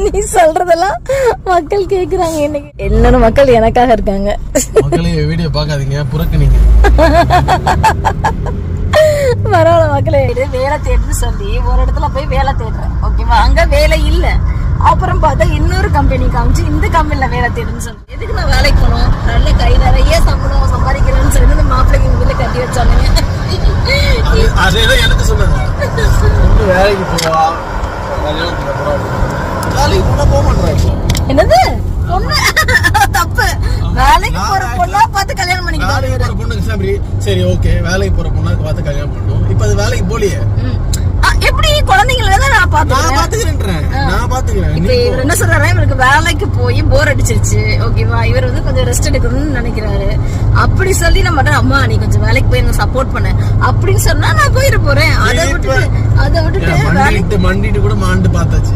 நீ சொல்றதெல்லாம் மக்கள் கேக்குறாங்க. இன்னைக்கு என்னோட மக்கள் எனக்காக இருக்காங்க. மக்களே வீடியோ பாக்காதீங்க, புறக்கணிங்க. பரவாயில்ல மக்களே. வேலை தேடுன்னு சொல்லி ஒரு இடத்துல போய் வேலை தேடுறேன், ஓகேவா? அங்க வேலை இல்ல. அப்புறம் பார்த்தா இன்னொரு கம்பெனி காமிச்சு இந்த கம்பெனில வேலை தேடுன்னு சொல்லி, எதுக்கு நான் வேலைக்கு போனோம்? நல்ல கை நிறைய சம்பளம் சம்பாதிக்கிறேன்னு சொல்லி இந்த மாப்பிள்ளைக்கு எங்க வீட்டுல கட்டி வச்சானுங்க. அதேதான் எனக்கு சொன்னாங்க, வேலைக்கு போவா, வேலைக்கு போனா போக மாட்டேன். என்னது பொண்ணு தப்பு, வேலைக்கு போற பொண்ணா பார்த்து கல்யாணம் பண்ணிக்கிட்டாரு. பொண்ணுக்கு சரி ஓகே, வேலைக்கு போற பொண்ணாக்கு பார்த்து கல்யாணம் பண்ணணும். இப்ப அது வேலைக்கு போலியே, எப்படி குழந்தைங்கள தான் நான் பாத்துக்கிறேன். இப்ப இவர் என்ன சொல்றாரு, இவருக்கு வேலைக்கு போய் போர் அடிச்சிருச்சு, ஓகேவா? இவர் வந்து கொஞ்சம் ரெஸ்ட் எடுக்கணும்னு நினைக்கிறாரு. அப்படி சொல்லி நம்ம அம்மா நீ கொஞ்சம் வேலைக்கு போய் எனக்கு சப்போர்ட் பண்ண அப்படின்னு சொன்னா நான் போயிட போறேன். அதை விட்டுட்டு மண்டிட்டு கூட மாண்டு பார்த்தாச்சு.